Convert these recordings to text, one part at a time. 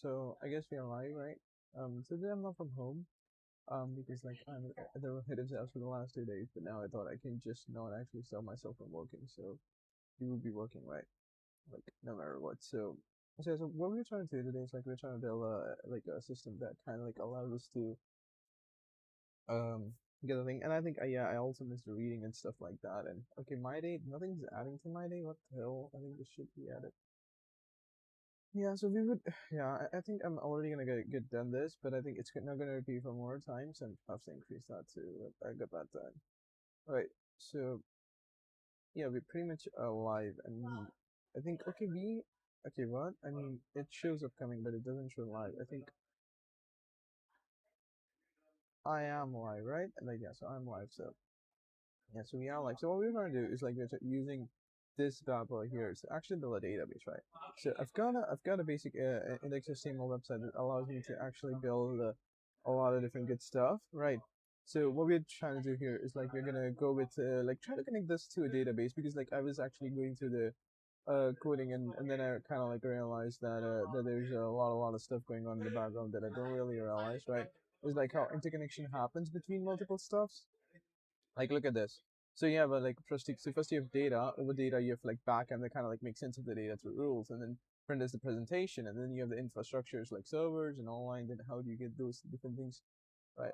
So I guess we are live, right? Today I'm not from home. Because like I'm at the relative's house for the last 2 days, but now I thought I can just not actually stop myself from working. So you will be working, right? Like no matter what. So what we're trying to do today is like we're trying to build a system that kind of like allows us to um get a thing. And I think yeah, I also missed the reading and stuff like that. And okay, my day, nothing's adding to my day. What the hell? I think this should be added. Yeah, so we would, yeah, I think I'm already gonna get done this, but I think it's not gonna repeat for more times, and I have to increase that too. I got that done. Right, so yeah, we're pretty much live, and I think okay, what? I mean, it shows upcoming, but it doesn't show live. I think I am live, right? And like yeah, so I'm live. So yeah, so we are live. So what we're gonna do is like we're using this bad boy here to actually build a database, right? So I've got a basic index.html website that allows me to actually build a lot of different good stuff, right? So what we're trying to do here is like we're gonna go with like try to connect this to a database because like I was actually going through the coding and then I kind of like realized that there's a lot of stuff going on in the background that I don't really realize, right? It's like how interconnection happens between multiple stuffs. Like look at this. So you have a like first you have data. Over data you have like backend that kind of like makes sense of the data through rules, and then front is the presentation, and then you have the infrastructures like servers and online. Then how do you get those different things, right?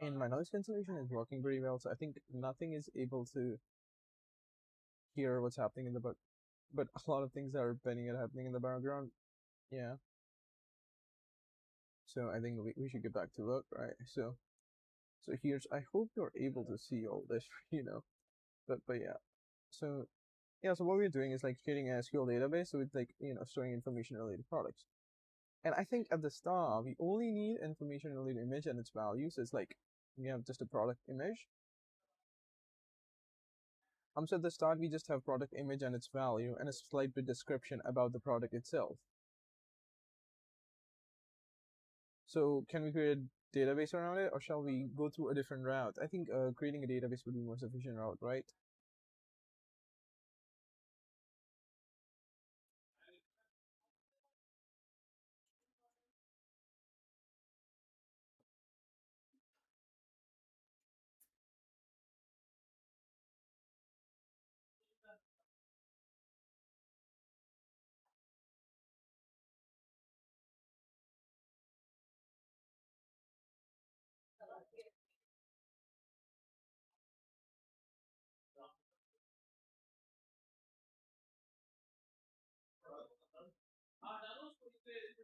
And my noise cancellation is working pretty well, so I think nothing is able to hear what's happening in the but a lot of things are pending and happening in the background. Yeah. So I think we should get back to work, right? So here's I hope you're able to see all this, But yeah. So yeah, so what we're doing is like creating a SQL database with like storing information related products. And I think at the start we only need information related image and its values. It's like we have just a product image. So at the start we just have product image and its value and a slight bit description about the product itself. So can we create a database around it, or shall we go through a different route? I think creating a database would be more sufficient route, right?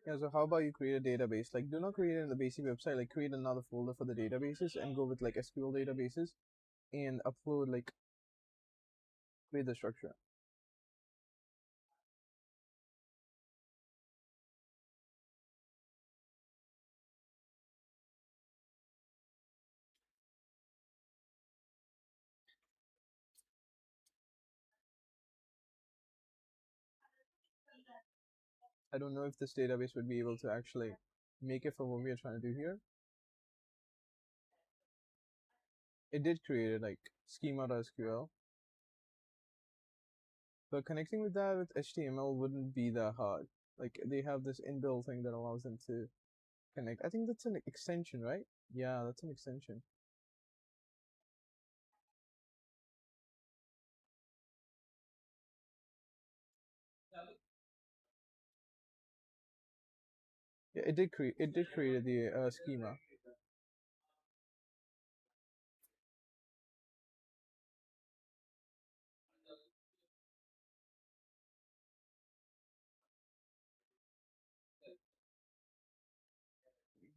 Yeah, so how about you create a database? Like, do not create it in the basic website. Like, create another folder for the databases and go with like SQL databases and upload like create the structure. I don't know if this database would be able to actually make it for what we are trying to do here. It did create it like schema.sql, but connecting with that with HTML wouldn't be that hard. Like they have this inbuilt thing that allows them to connect. I think that's an extension, right? Yeah, that's an extension. Yeah, it did create the schema.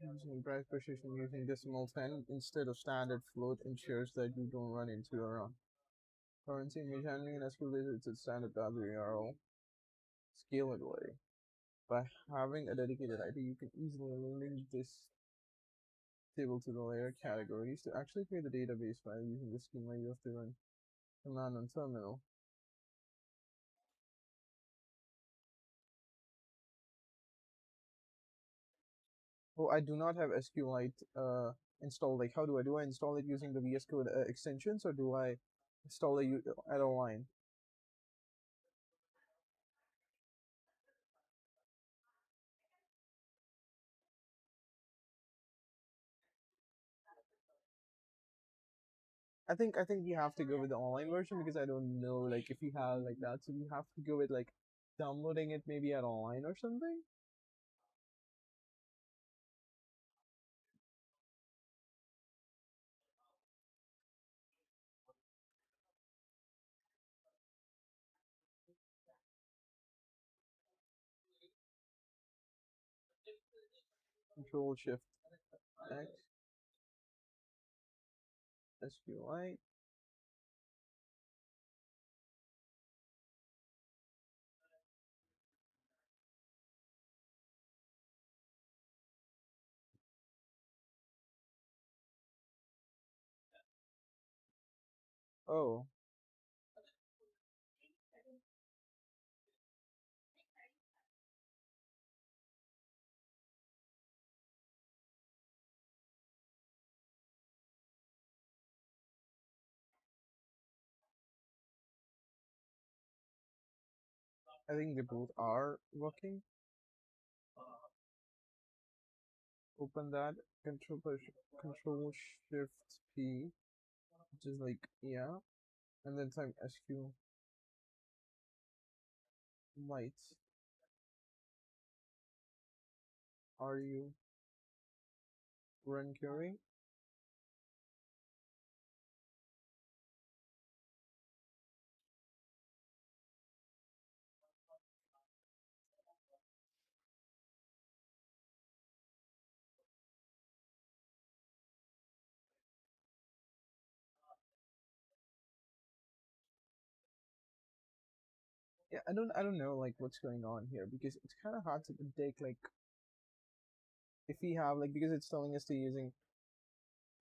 Using price precision using decimal 10 instead of standard float ensures that you don't run into your own currency image handling and SQL it's a standard value URL scalability. By having a dedicated ID, you can easily link this table to the layer categories. To actually create the database by using the schema, you have to run command on terminal. Oh, I do not have SQLite installed. Like, how do I install it using the VS Code extensions, or do I install it at a line? I think you have to go with the online version because I don't know like if you have like that, so you have to go with like downloading it maybe at online or something. Control Shift X SQLite. Oh, I think they both are working. Open that. Control Shift P, which is like yeah, and then type SQLite. Are you run query? Yeah, I don't know like what's going on here because it's kind of hard to predict like if we have like because it's telling us to using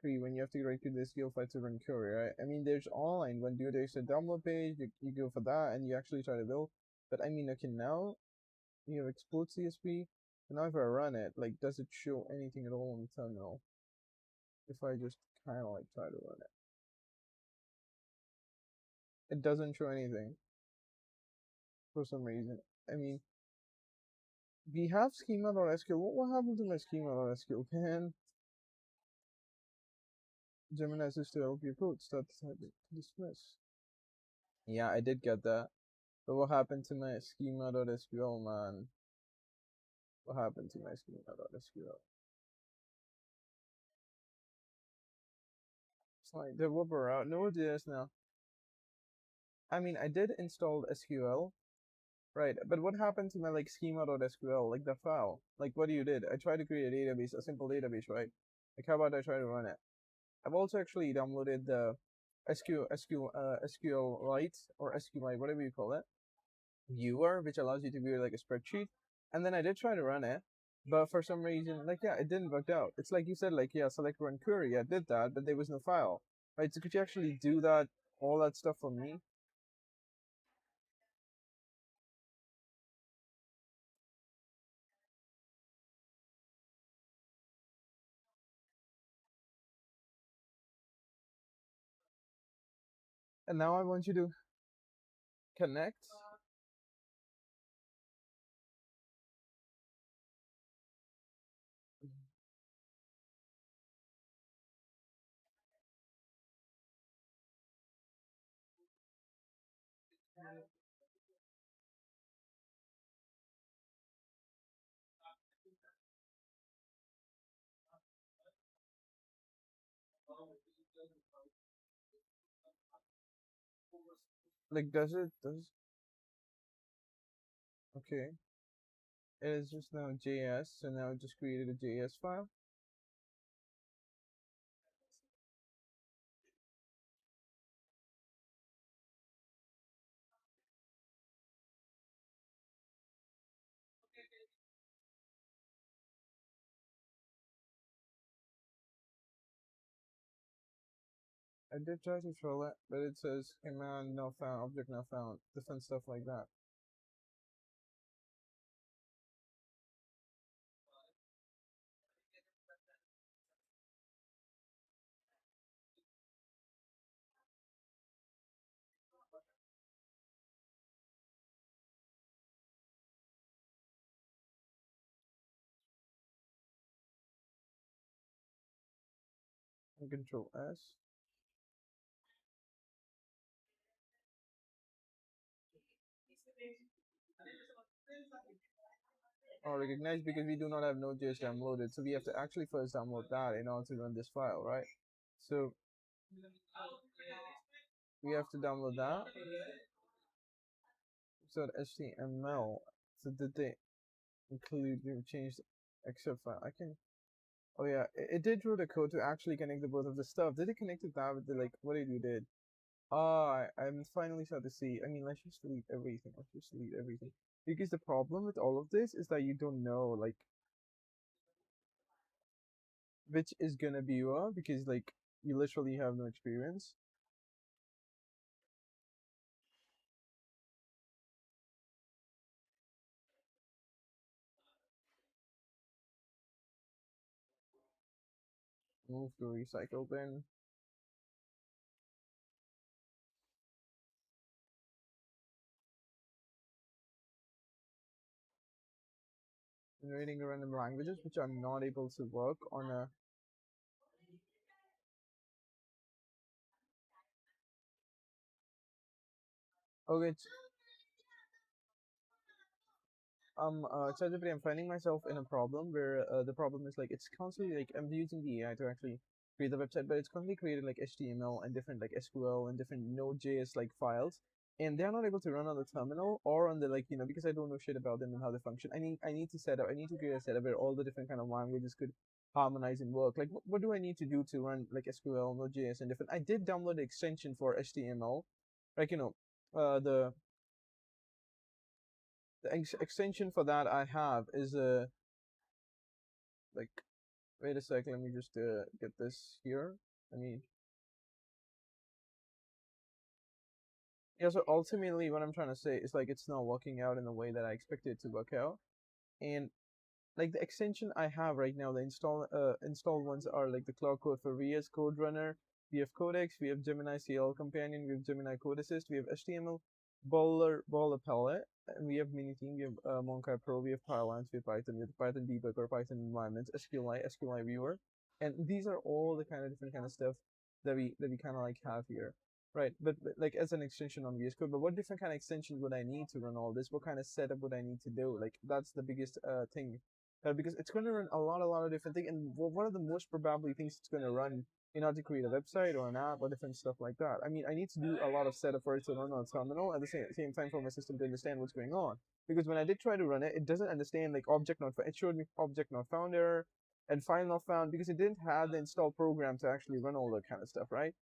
free when you have to write to the skill file to run query, right? I mean, there's online when there's a download page, you go for that and you actually try to build. But I mean, okay, now you have export CSV. And now if I run it, like, does it show anything at all on the terminal? If I just kind of like try to run it doesn't show anything for some reason. I mean, we have schema.sql. What happened to my schema.sql? Can Gemini assist to help you code? Start typing. Dismiss. Yeah, I did get that. But what happened to my schema.sql, man? What happened to my schema.sql? It's like developer out. Node.js now. I mean, I did install SQL, right? But what happened to my like schema.sql, like the file? Like what you did? I tried to create a database, a simple database, right? Like how about I try to run it? I've also actually downloaded the SQLite or SQLite, whatever you call it, viewer, which allows you to view like a spreadsheet. And then I did try to run it, but for some reason, like yeah, it didn't work out. It's like you said, like yeah, select run query. I did that, but there was no file, right? So could you actually do that, all that stuff for me? And now I want you to connect. Like does it does okay? It is just now JS, so now it just created a JS file. I did try to troll it, but it says command not found, object not found, different stuff like that. And Control S. or recognized because we do not have Node.js downloaded. So we have to actually first download that in order to run this file, right? So we have to download that. So HTML. So did they include change except file? I can. Oh yeah, it did wrote a code to actually connect the both of the stuff. Did it connect it that with the like what did you did? I'm finally starting to see. I mean, let's just delete everything. Let's just delete everything. Because the problem with all of this is that you don't know like which is gonna be you because like you literally have no experience. Move to recycle bin. Generating random languages which are not able to work on a. Okay, ChatGPT, I'm finding myself in a problem where the problem is like it's constantly like I'm using the AI to actually create the website, but it's constantly created like HTML and different like SQL and different Node.js like files, and they're not able to run on the terminal or on the like because I don't know shit about them and how they function. I need to set up. I need to create a setup where all the different kind of languages could harmonize and work. Like what do I need to do to run like SQL, Node.js, and different? I did download the extension for HTML, like the extension for that I have is a like wait a second, let me just get this here. I mean, yeah, so ultimately what I'm trying to say is like it's not working out in the way that I expected it to work out. And like the extension I have right now, the installed ones are like the Cloud Code for VS Code Runner, we have Codex, we have Gemini CL Companion, we have Gemini Code Assist, we have HTML Baller Palette, and we have Minitheme, we have Monkai Pro, we have Pylons, we have Python, we have Python Debugger, Python Environments, SQLite Viewer, and these are all the kind of different kind of stuff that we kind of like have here. Right, but like as an extension on VS Code, but what different kind of extensions would I need to run all this? What kind of setup would I need to do? Like that's the biggest thing because it's going to run a lot of different things. And one of the most probably things it's going to run in order to create a website or an app or different stuff like that. I mean, I need to do a lot of setup for it to run on a terminal at the same time for my system to understand what's going on. Because when I did try to run it, it doesn't understand like object not found. It showed me object not found error and file not found because it didn't have the installed program to actually run all that kind of stuff, right?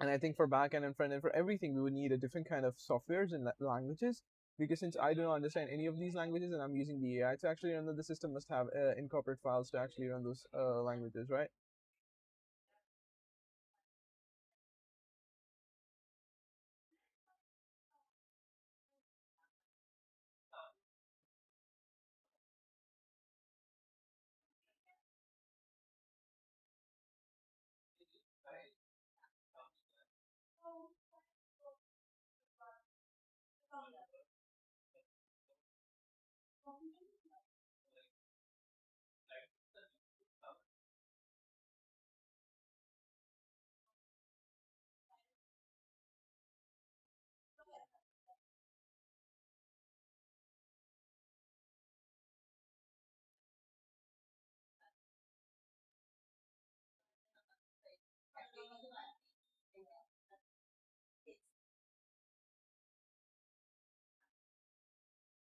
And I think for backend and front end, for everything, we would need a different kind of softwares and languages. Because since I do not understand any of these languages and I'm using the AI to actually run them, the system must have incorporate files to actually run those languages, right?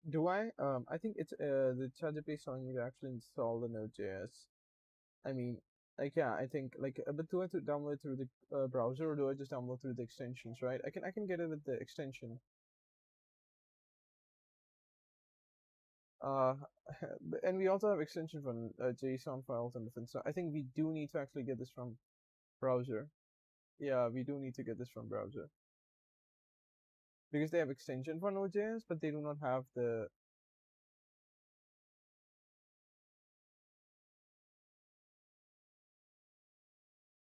Do I? I think it's the ChatGPT is telling me to actually install the Node.js. I mean, like yeah, I think like, but do I have to download through the browser or do I just download through the extensions? Right? I can get it with the extension. Uh, and we also have extension from JSON files and different. So I think we do need to actually get this from browser. Yeah, we do need to get this from browser because they have extension for Node.js, but they do not have the.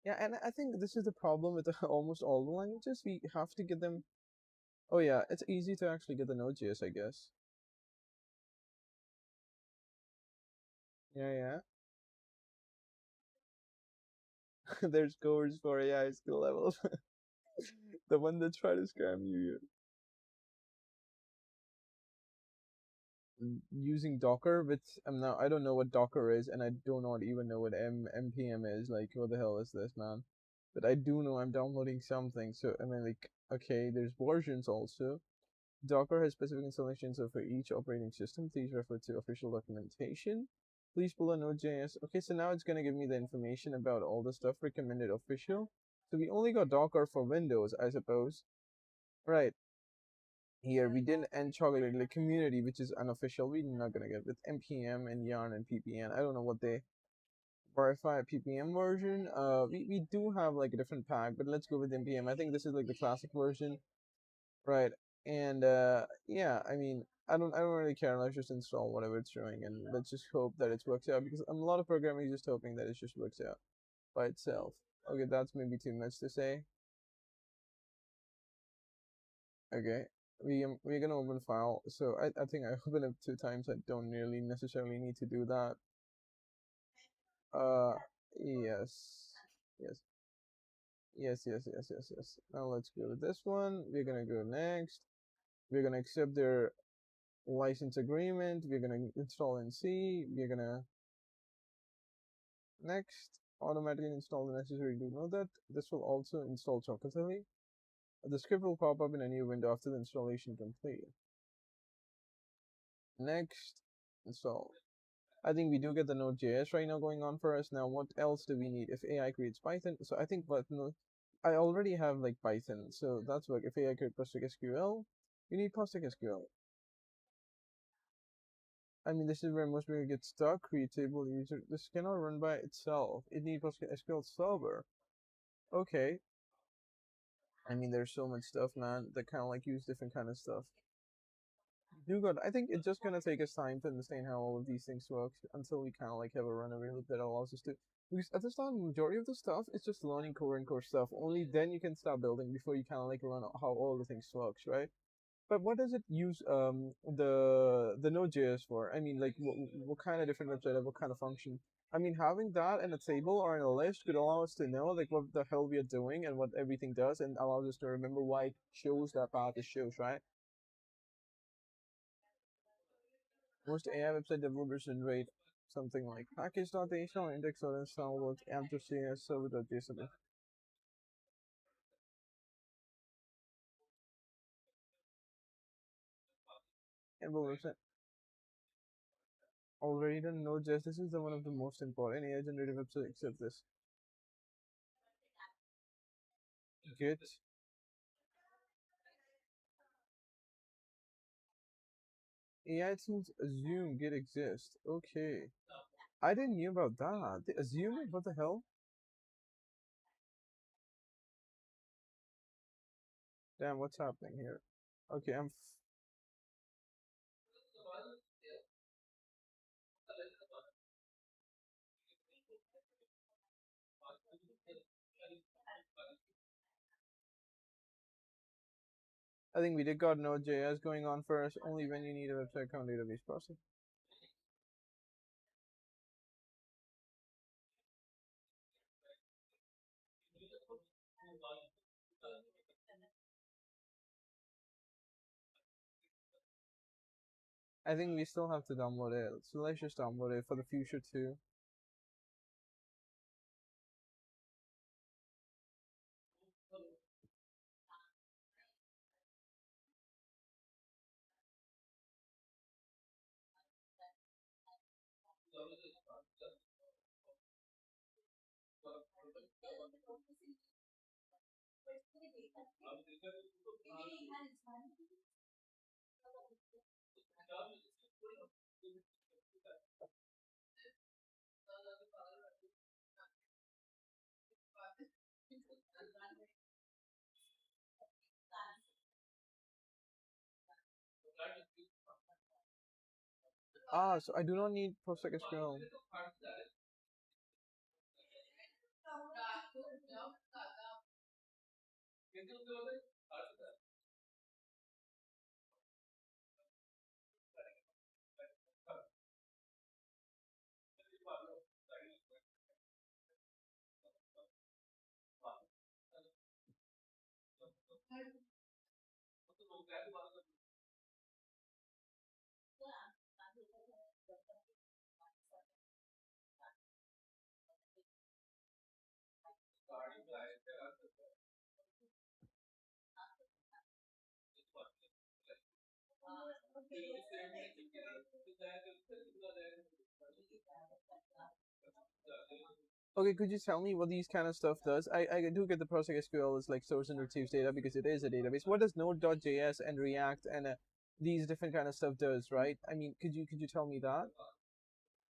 Yeah, and I think this is the problem with almost all the languages. We have to get them. Oh yeah, it's easy to actually get the Node.js, I guess. Yeah, yeah. There's scores for AI skill levels. The one that try to scam you. using Docker, with now I don't know what Docker is, and I do not even know what npm is. Like, what the hell is this, man? But I do know I'm downloading something. So I mean, like, okay, there's versions also. Docker has specific installations so for each operating system. Please refer to official documentation. Please pull a Node.js. Okay, so now it's gonna give me the information about all the stuff recommended official. So we only got Docker for Windows, I suppose. Right. Here we didn't end chocolate like community, which is unofficial. We're not gonna get with npm and yarn and ppn. I don't know what they verify a ppm version. We do have like a different pack, but let's go with npm. I think this is like the classic version, right? And yeah, I mean, I don't really care. Let's just install whatever it's showing, and let's just hope that it works out, because a lot of programming is just hoping that it just works out by itself. Okay, that's maybe too much to say. Okay, we're gonna open file. So I think I opened it 2 times. I don't really necessarily need to do that. Uh, yes, yes, yes. Now let's go to this one. We're gonna go next. We're gonna accept their license agreement. We're gonna install in C. We're gonna next automatically install the necessary. Do know that this will also install Chocolately. The script will pop up in a new window after the installation complete. Next, install. I think we do get the Node.js right now going on for us. Now, what else do we need? If AI creates Python, so I think, but no, I already have like Python, so that's work. If AI creates PostgreSQL, we need PostgreSQL. I mean, this is where most people get stuck. Create table user. This cannot run by itself. It needs PostgreSQL server. Okay. I mean, there's so much stuff, man, that kind of like use different kind of stuff. Do good. I think it's just gonna take us time to understand how all of these things work until we kind of like have a runaway loop that allows us to. Because at the start, majority of the stuff is just learning core and core stuff. Only then you can start building before you kind of like learn how all the things works, right? But what does it use the Node.js for? I mean, like what kind of different website, what kind of function? I mean, having that in a table or in a list could allow us to know like what the hell we are doing and what everything does, and allows us to remember why it shows that path it shows, right? Most AI website developers generate something like package.html, index.install, app.cs, server.json. And website already done Node.js. This is the one of the most important AI generated website except this. Git. AI tools assume Git exists. Okay. I didn't knew about that. They assume it? What the hell? Damn, what's happening here? Okay, I think we did got Node.js going on first, only when you need a website account database process. I think we still have to download it, so let's just download it for the future too. Ah, so I do not need PostgreSQL. Okay, could you tell me what these kind of stuff does? I do get the PostgreSQL is like stores and retrieves data because it is a database. What does Node.js and React and these different kind of stuff does, right? I mean, could you tell me that?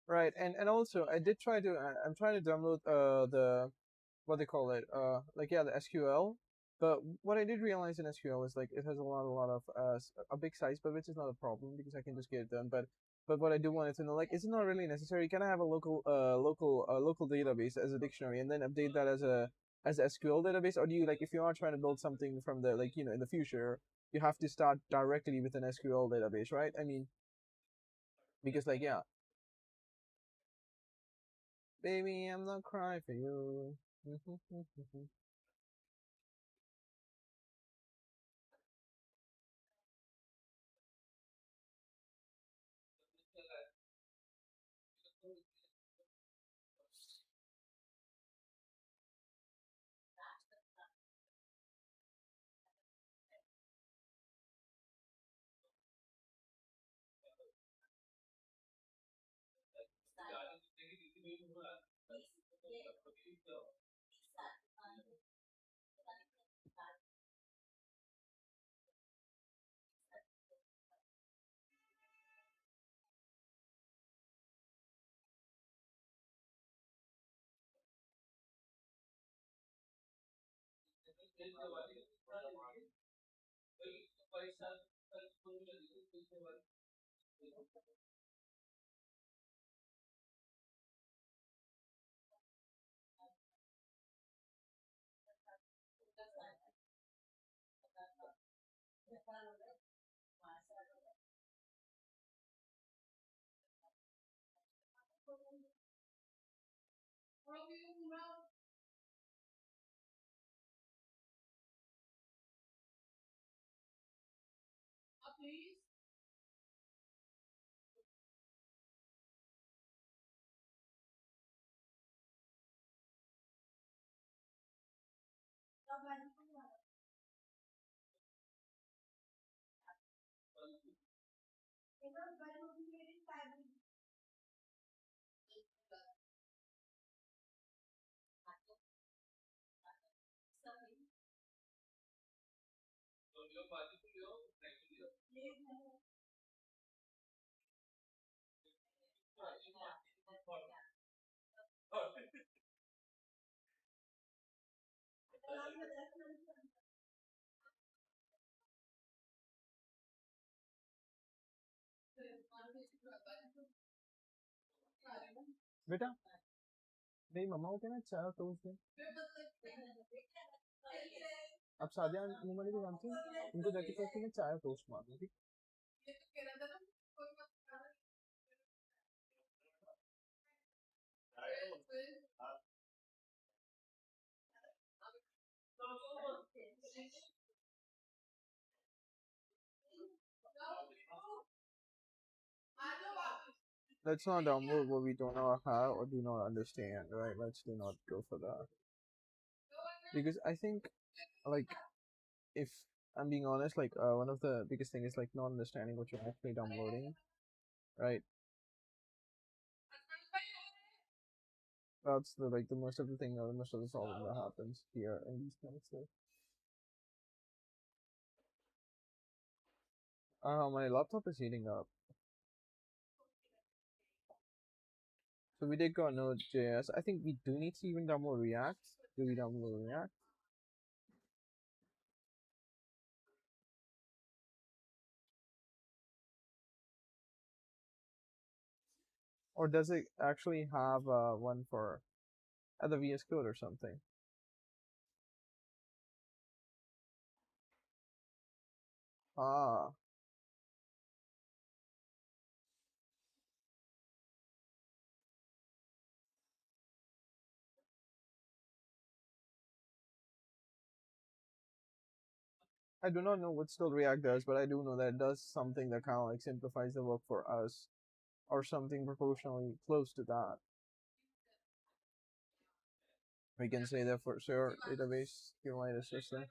Right, and also I did try to I'm trying to download the what they call it like yeah the SQL, but what I did realize in SQL is like it has a lot of a big size, but which is not a problem because I can just get it done. But what I do wanted to know like is it not really necessary? Can I have a local database as a dictionary and then update that as a SQL database, or do you like if you are trying to build something from the like in the future you have to start directly with an SQL database, right? I mean because like yeah, baby, I'm not crying for you. बेटा मेरी मम्मा को कहना चाय और toast दे अब सादिया मुंह वाली को जानती हूँ उनको जाके कहती है चाय और टोस्ट मांगो ठीक let's not download what we don't know how or do not understand, right? Let's do not go for that. Because I think, like, if I'm being honest, like, one of the biggest thing is like not understanding what you're actually downloading, right? That's the like the most of the thing, or the most of the problem that happens here in these kind of stuff. My laptop is heating up. So we did go on Node.js. I think we do need to even download React. Do we download React? Or does it actually have one for the VS Code or something? Ah, I do not know what still React does, but I do know that it does something that kind of like simplifies the work for us, or something proportionally close to that. We can say that for sure, database SQLite system.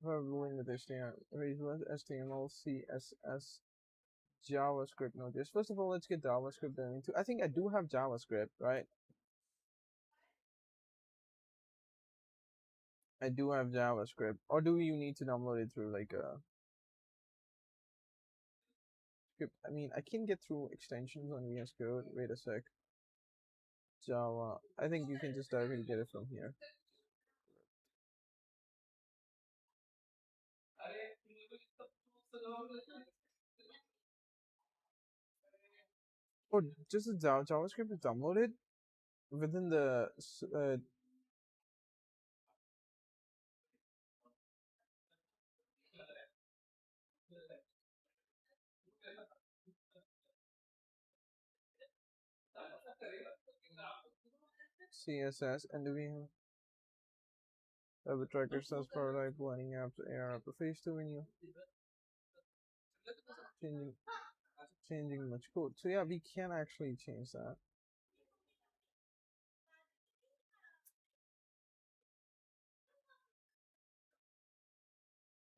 We're ruling with HTML, CSS, JavaScript, Node.js. First of all, let's get JavaScript done. I think I do have JavaScript, right? I do have JavaScript. Or do you need to download it through like a script? I mean, I can get through extensions on VS Code. Wait a sec. Java. I think you can just directly get it from here. Or just the JavaScript is downloaded within the CSS, and do we have a tracker says prototype lining apps AR upper face to menu changing changing much code. So yeah, we can actually change that.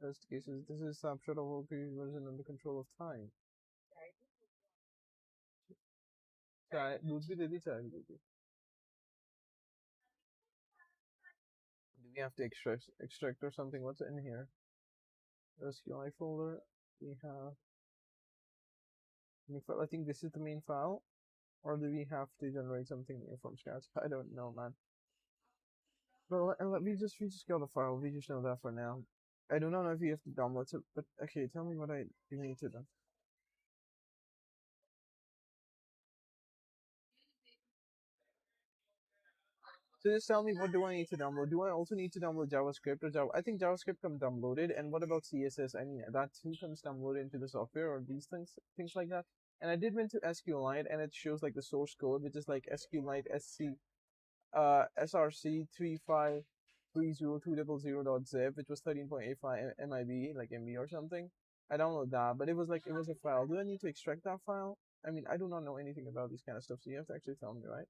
Best cases, this is snapshot of whole previous version under control of time. चाय दूध भी दे दी चाय भी दे दी. Do we have to extract or something? What's in here? SQLite folder. We have. I think this is the main file, or do we have to generate something new from scratch? I don't know, man. Well, we just got the file. We just know that for now. I do not know if you have to download it, but okay, tell me what I need to do. So just tell me, what do I need to download? Do I also need to download JavaScript or Java? I think JavaScript comes downloaded. And what about CSS? I mean, that too comes downloaded into the software or these things like that. And I did went to SQLite, and it shows like the source code, which is like SQLite SRC 3530200.zip, which was 13.85 MIB, like MB or something. I downloaded that, but it was a file. Do I need to extract that file? I mean, I do not know anything about these kind of stuff, so you have to actually tell me, right?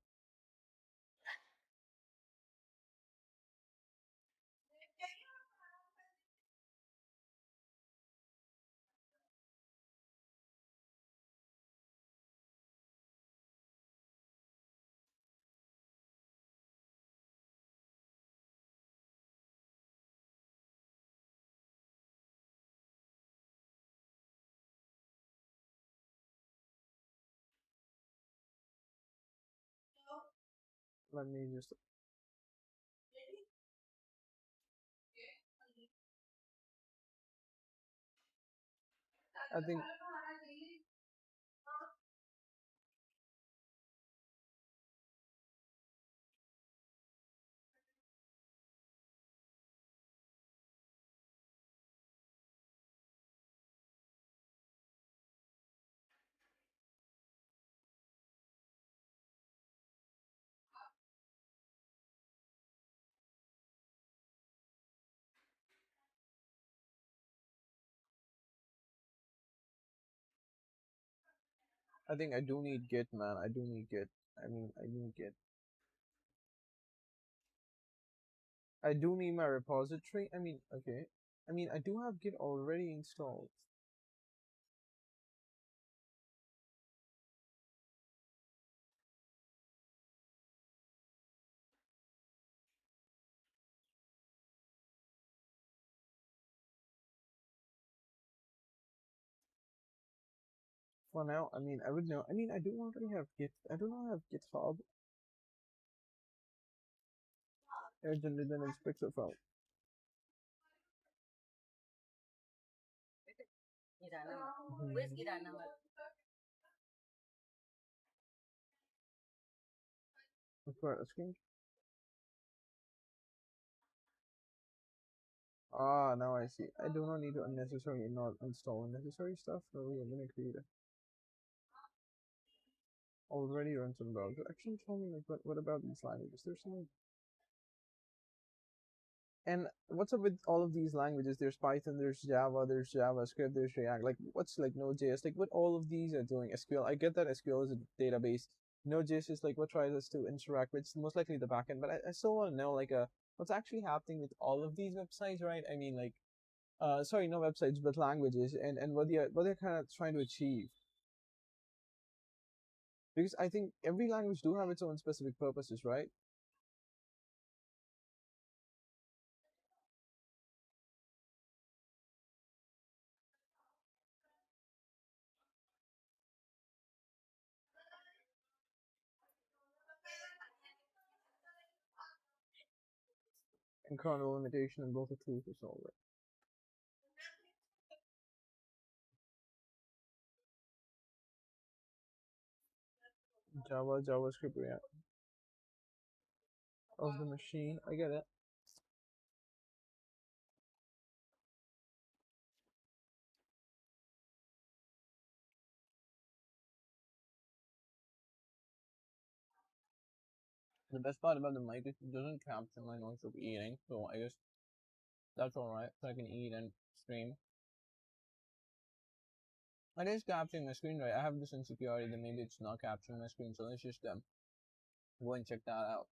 Let me just. I think I do need Git, man. I do need Git. I mean, I need Git. I do need my repository. I mean, okay. I mean, I do have Git already installed. For now, I mean, I would know. I mean, I do already have Git. I do not have GitHub. Air generated an inspector file. Require a screen. Ah, now I see. I do not need to unnecessarily not install unnecessary stuff. No, we are gonna create it. Already runs on browser. Actually, tell me like what about these languages? There's some. And what's up with all of these languages? There's Python, there's Java, there's JavaScript, there's React. Like, what's like Node.js? Like, what all of these are doing? SQL. I get that SQL is a database. Node.js is like what tries us to interact with. It's most likely the backend, but I still want to know like what's actually happening with all of these websites, right? I mean, like, sorry, no websites, but languages, and what they're kind of trying to achieve. Because I think every language do have its own specific purposes, right? And kernel limitation and both the truth is all right. Java, JavaScript, React of the machine. I get it. The best part about the mic is it doesn't capture my noise of eating, so I guess that's alright. So I can eat and stream. It is capturing my screen, right? I have this insecurity that maybe it's not capturing my screen, so let's just go and check that out.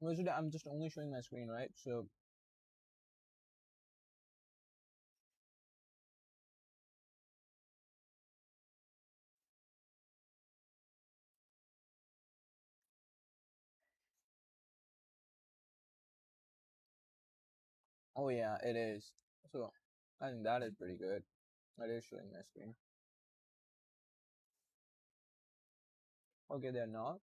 Usually I'm just only showing my screen, right? So oh yeah, it is. So I think that is pretty good. It is showing my screen. Okay, they're not.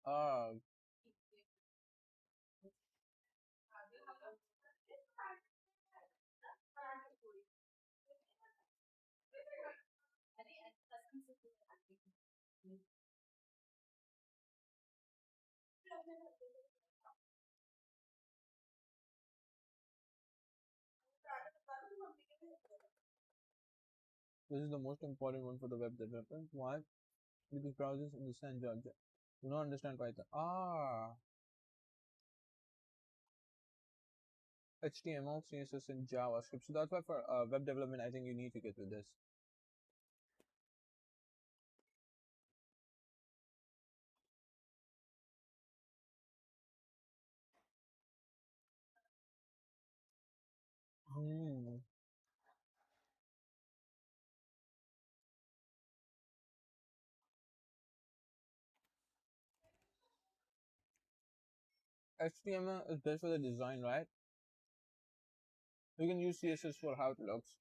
Uh, this is the most important one for the web development. Why? Because browsers understand Java. Do not understand Python. HTML, CSS, and JavaScript. So that's why for web development, I think you need to get with this. Hmm. HTML is best for the design, right? You can use CSS for how it looks.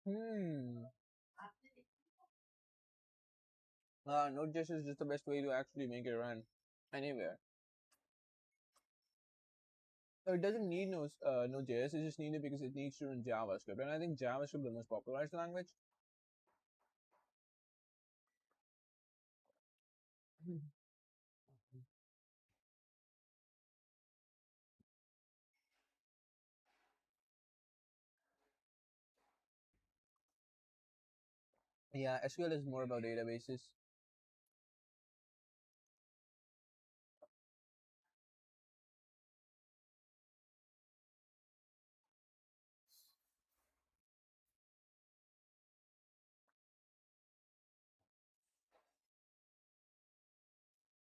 Hmm. Node.js is just the best way to actually make it run anywhere. So it doesn't need Node.js. It just needed because it needs to run JavaScript, and I think JavaScript is the most popularized language. Yeah, SQL is more about databases.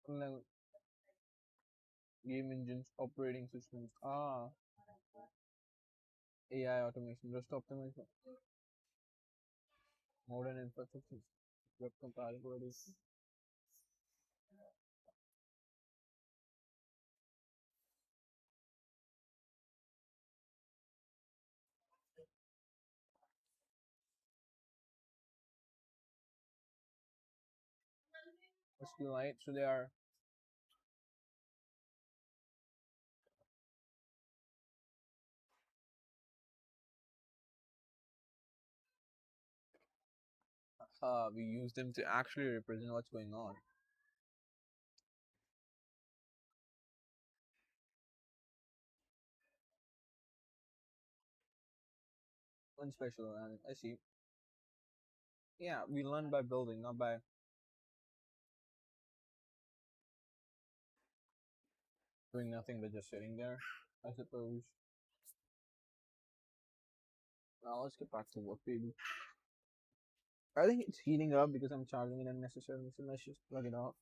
Like game engines, operating systems. AI automation, REST optimization, modern infrastructure, web compatibility. SQLite. So they are we use them to actually represent what's going on. One special, and I see. Yeah, we learn by building, not by doing nothing but just sitting there, I suppose. Now let's get back to work, baby. I think it's heating up because I'm charging it unnecessarily, so let's just plug it off.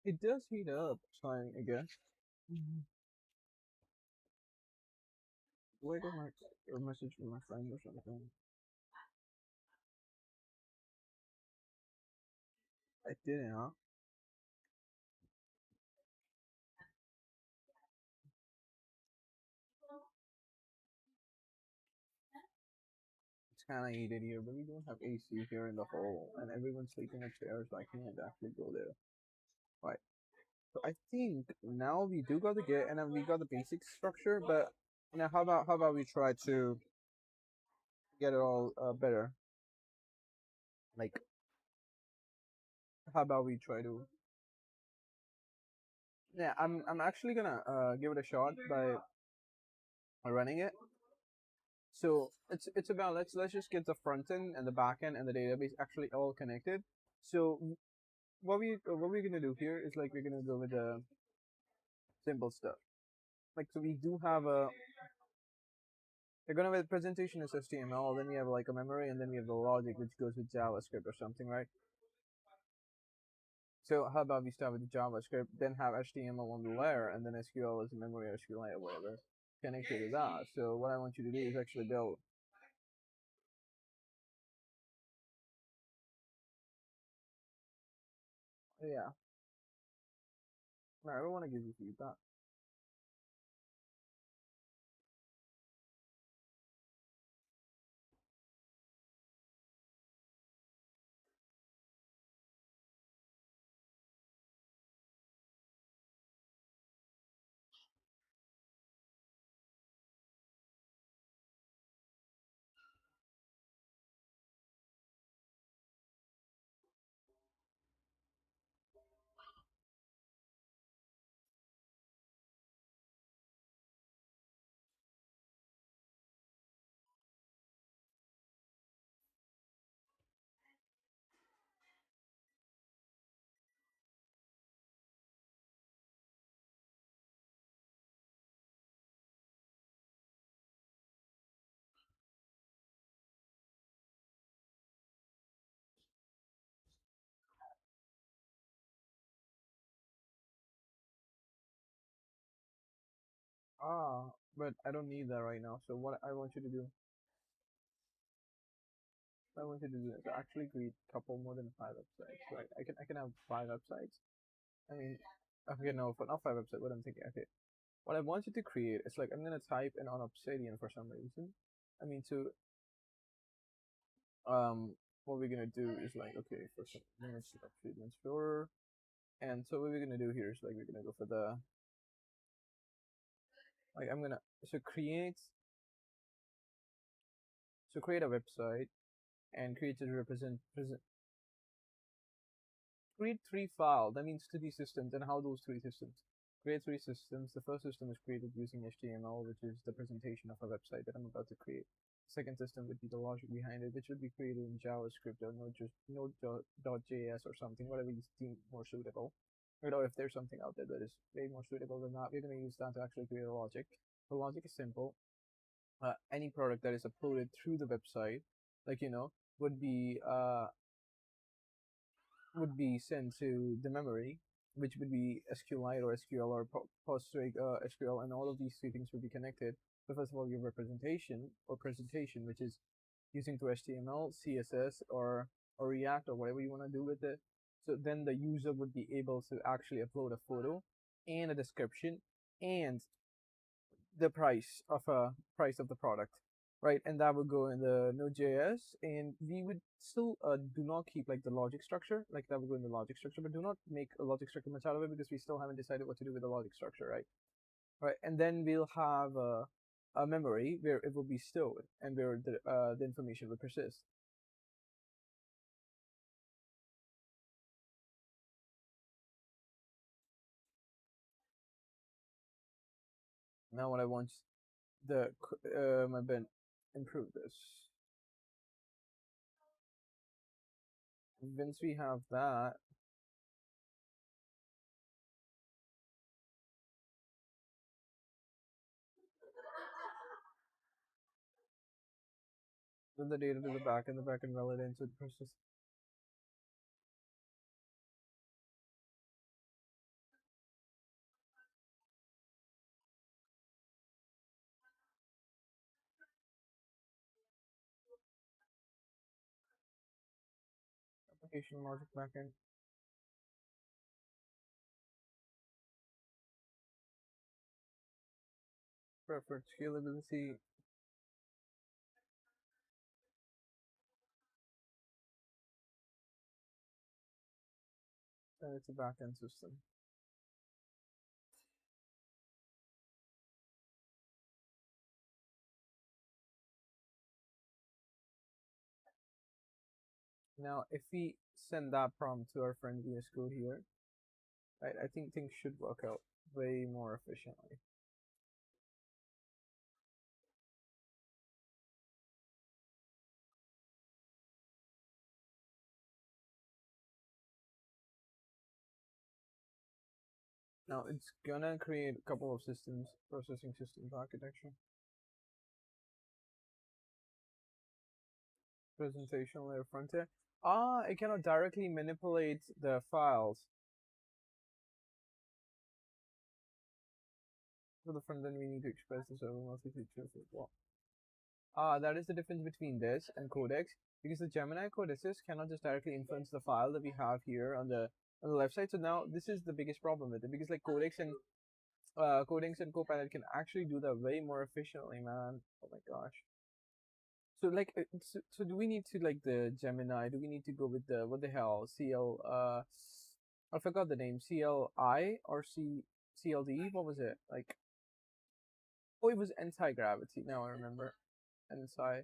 It does heat up, so I guess. Mhm. Wait a my a message from my friend or something. I didn't, huh? It's kind of heated here, but we don't have AC here in the hall, and everyone's sleeping upstairs, so I can't actually go there. Right. So I think now we do got the get, and then we got the basic structure, but now how about we try to get it all better? Like, how about we try to? Yeah, I'm actually gonna give it a shot by running it. So it's about let's just get the front end and the back end and the database actually all connected. So what we're gonna do here is like we're gonna go with the simple stuff. Like so we do have a we're gonna with presentation is HTML, then we have like a memory, and then we have the logic which goes with JavaScript or something, right? So how about we start with the JavaScript, then have HTML on the layer, and then SQL is memory or SQLite or whatever connected to that. So what I want you to do is actually build. Yeah, I don't want to give you feedback. Ah, but I don't need that right now. So what I want you to do, I want you to do is actually create a couple more than five websites. Right? I can have five websites. I mean, okay, no, but not five websites. What I'm thinking, okay, what I want you to create is like I'm gonna type in on Obsidian for some reason. I mean, to what we're gonna do is like okay, for some minutes Obsidian Explorer, and so what we're gonna do here is like we're gonna go for the like I'm gonna so create a website and create a create three files. That means three systems, and how those three systems create three systems. The first system is created using HTML, which is the presentation of a website that I'm about to create. The second system would be the logic behind it, which would be created in JavaScript or Node.js or something, whatever you deem more suitable. Or if there's something out there that is way more suitable than that, we're going to use that to actually create a logic. The logic is simple. Any product that is uploaded through the website, like would be sent to the memory, which would be SQLite or SQL or PostgreSQL, and all of these three things would be connected. So first of all, your representation or presentation, which is using to HTML, CSS, or React or whatever you want to do with it. So then the user would be able to actually upload a photo and a description and the price of the product. right? And that would go in the Node.js, and we would still do not keep like the logic structure, like that would go in the logic structure, but do not make a logic structure much out of it because we still haven't decided what to do with the logic structure, right? Right, and then we'll have a memory where it will be stored and where the information will persist. Now what I want the my bin improve this. Once we have that, then the data to the backend relevant to the persist. Application logic backend. Preferred scalability. And it's a backend system. Now, if we send that prompt to our friend VS Code here, right, I think things should work out way more efficiently. Now, it's gonna create a couple of systems, processing systems architecture. Presentation layer frontier. Ah, it cannot directly manipulate the files. For the front end, we need to express the server mostly features as well. Ah, that is the difference between this and Codex, because the Gemini Code Assist cannot just directly influence the file that we have here on the left side. So now this is the biggest problem with it, because like Codex and Copilot can actually do that way more efficiently, man. Oh my gosh. So like, so do we need to like the Gemini? Do we need to go with the what the hell CL? I forgot the name. CLI or CLD? What was it like? Oh, it was anti gravity. Now I remember. Anti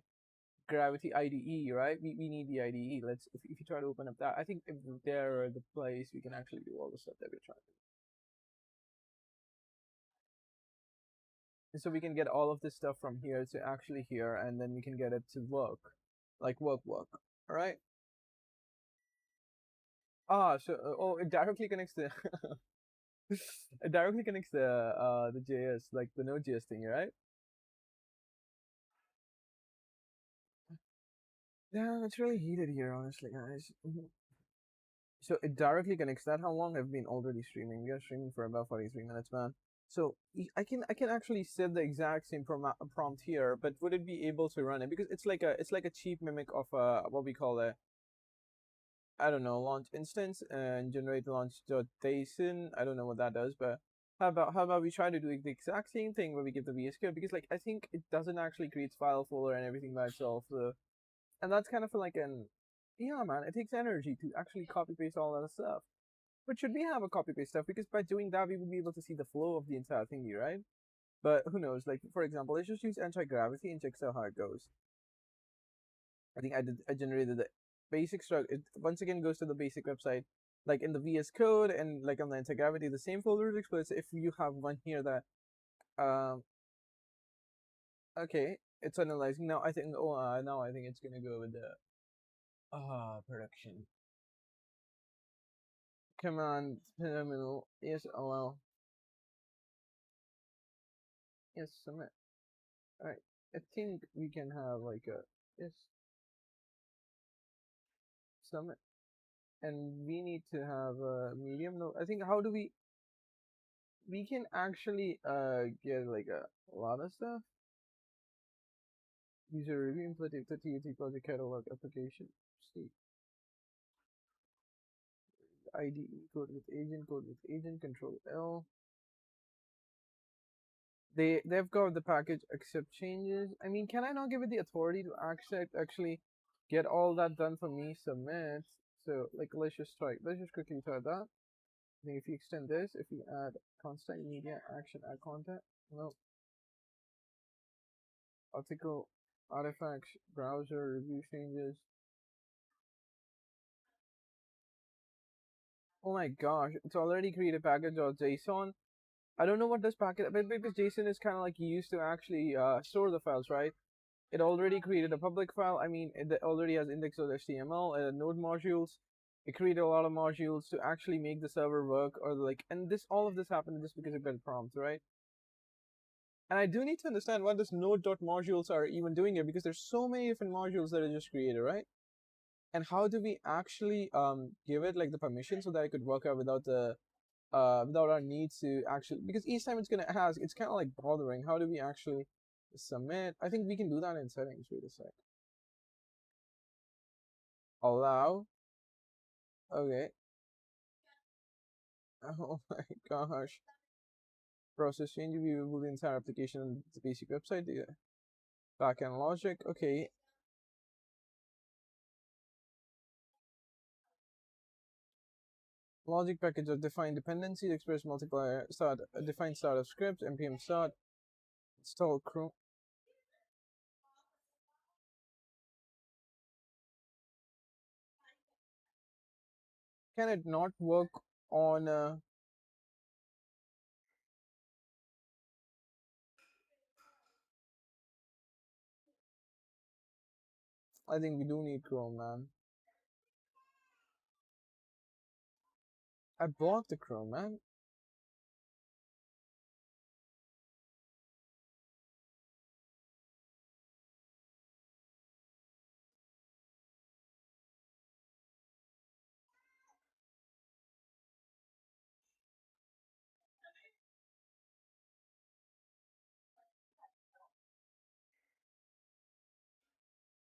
gravity IDE, right? We need the IDE. Let's if you try to open up that, I think if there the place we can actually do all the stuff that we're trying to do. And so we can get all of this stuff from here to actually here, and then we can get it to work, like work. All right. Ah, so oh, it directly connects the it directly connects the JS, like the Node.js thing, right? Yeah, it's really heated here, honestly, guys. So it directly connects that. How long have been already streaming? We are streaming for about 43 minutes, man. So I can actually set the exact same prompt here, but would it be able to run it? Because it's like a cheap mimic of what we call a, I don't know, launch instance and generate launch.json. I don't know what that does, but how about we try to do the exact same thing where we give the VS Code, because like I think it doesn't actually create file folder and everything by itself. So, and that's kind of like an, yeah, man, it takes energy to actually copy paste all that stuff. But should we have a copy paste stuff? Because by doing that we would be able to see the flow of the entire thingy, right? But who knows? Like for example, let's just use anti-gravity and check out how it goes. I think I generated the basic structure. It once again goes to the basic website, like in the VS Code and like on the anti-gravity, the same folder is exposed. If you have one here that, um, okay, it's analyzing now. I think now I think it's gonna go with the production command terminal. Yes, allow. Yes, submit. All right. I think we can have like a yes submit, and we need to have a medium. No, I think how do we can actually get like a lot of stuff. User review implemented the TAT project catalog application. See IDE code with agent control L. they've got the package accept changes. I mean, can I not give it the authority to accept actually get all that done for me? Submit. So like let's just quickly try that. I think if you extend this, if you add constant media action add content, no article artifacts browser review changes. Oh my gosh, it's already created package.json. I don't know what this package, but because JSON is kind of like used to actually store the files, right? It already created a public file. I mean, it already has index.html and node modules. It created a lot of modules to actually make the server work, or like, and this all of this happened just because it got prompts, right? And I do need to understand what this node.modules are even doing here, because there's so many different modules that are just created, right? And how do we actually give it like the permission so that it could work out without the without our need to actually, because each time it's gonna ask, it's kind of like bothering. How do we actually submit? I think we can do that in settings. Wait a sec. Allow. Okay. Oh my gosh. Process change viewable the entire application on the basic website. The backend logic. Okay. Logic package of define dependencies, express multiplier, start define start of script, npm start, install Chrome. Can it not work on I think we do need Chrome, man. I blocked the Chrome, man.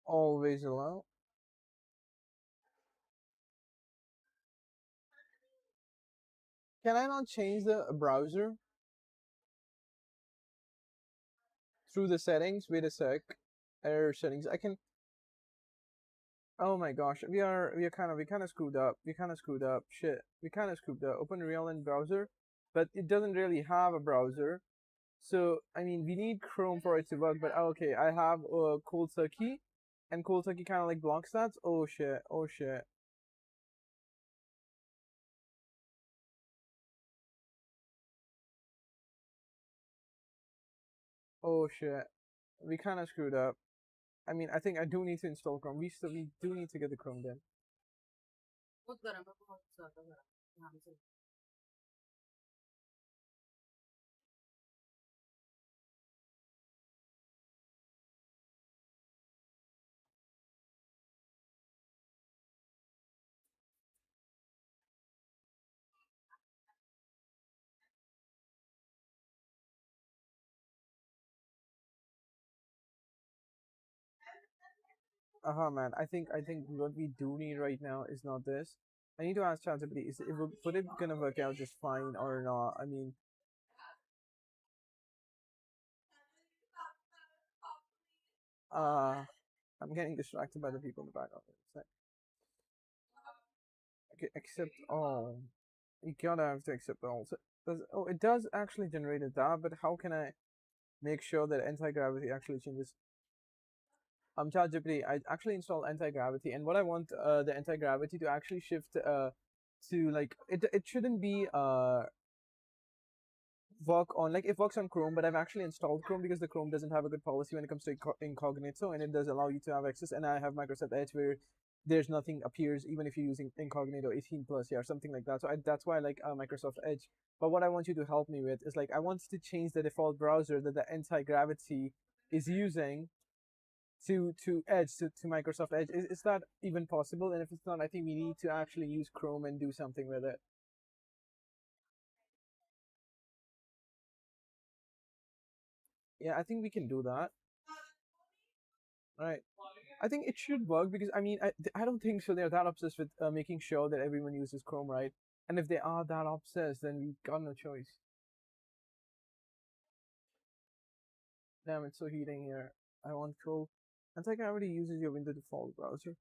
Always allow. Can I not change the browser through the settings? Wait a sec. Error settings. I can. Oh my gosh, we kind of screwed up. We kind of screwed up. Shit, we kind of screwed up. Open Realm browser, but it doesn't really have a browser. So I mean, we need Chrome for it to work. But okay, I have Cold Turkey, and Cold Turkey kind of like blocks that. Oh shit. Oh shit. Oh shit. We kind of screwed up. I mean, I think I do need to install Chrome. We do need to get the Chrome then. Man. I think what we do need right now is not this. I need to ask ChatGPT, is it would it gonna work out just fine or not? I mean, uh, I'm getting distracted by the people in the background. It's like, okay, accept all. You gotta have to accept all. So, it does actually generate that, but how can I make sure that anti-gravity actually changes? ChatGPT, I actually installed anti-gravity, and what I want the anti-gravity to actually shift to like it shouldn't be work on, like it works on Chrome, but I've actually installed Chrome because the Chrome doesn't have a good policy when it comes to incognito, and it does allow you to have access. And I have Microsoft Edge where there's nothing appears even if you're using incognito 18 plus, yeah, or something like that. So that's why I like Microsoft Edge. But what I want you to help me with is like I want to change the default browser that the anti-gravity is using to Edge to Microsoft Edge. Is that even possible? And if it's not, I think we need to actually use Chrome and do something with it. Yeah, I think we can do that. Right. I think it should work because I mean I don't think so. They're that obsessed with making sure that everyone uses Chrome, right? And if they are that obsessed, then we got no choice. Damn, it's so heating here. I want cool. Anti-gravity uses your Windows default browser.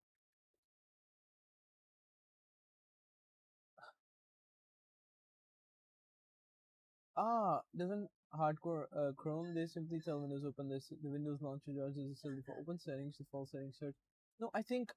Doesn't hardcore Chrome, they simply tell Windows open this. The Windows launcher does is still default open settings, default settings search. No, I think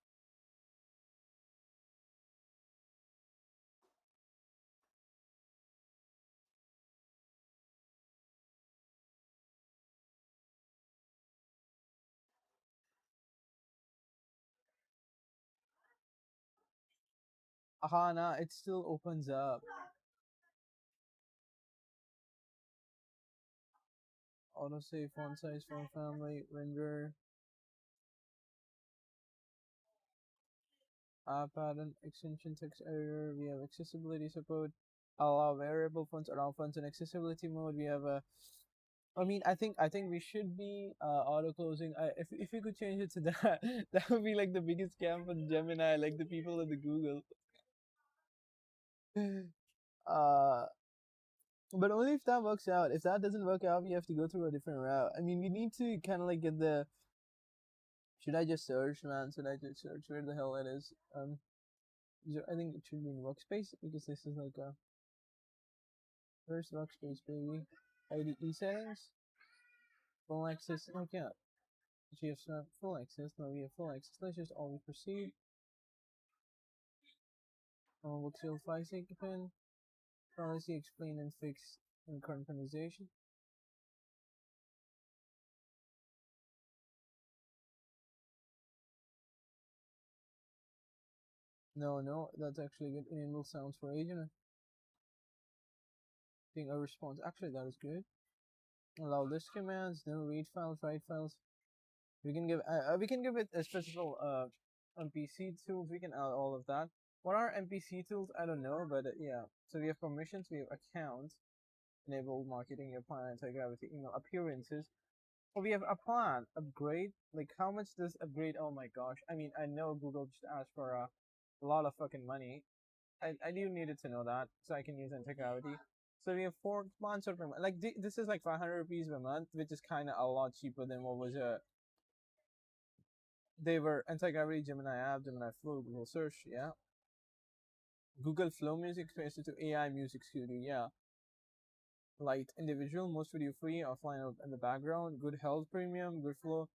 nah, it still opens up. Autosave font size font family render pattern extension text editor. We have accessibility support. Allow variable fonts, allow fonts in accessibility mode. We have a I think we should be auto closing. If we could change it to that, that would be like the biggest scam for Gemini, like the people at the Google. Uh, but only if that works out. If that doesn't work out, we have to go through a different route. I mean, we need to kind of like get the. Should I just search, man? Should I just search where the hell it is? I think it should be in workspace because this is like a first workspace, baby. IDE settings, full access. Like yeah, GF full access. Now we have full access. Let's just always proceed. Voxel 5 pin. Policy explain and fix in current conversation. No, that's actually good. Enable sounds for agent. Being a response. Actually, that is good. Allow list commands. No read files, write files. We can give it a special MPC tools. We can add all of that. What are MPC tools? I don't know, but yeah. So we have permissions. We have accounts. Enable marketing. Your plan, anti-gravity, email appearances. Oh, we have a plan upgrade. Like how much does upgrade? Oh my gosh! I mean, I know Google just asked for a lot of fucking money. I do needed to know that so I can use anti-gravity. So we have 4 months per month. Like this is like 500 rupees per month, which is kind of a lot cheaper than what was they were anti-gravity, Gemini app, Gemini Flow, Google Search, yeah. Google Flow Music connected to AI Music Studio, yeah. Light individual, most video free, offline in the background, good health premium, good flow,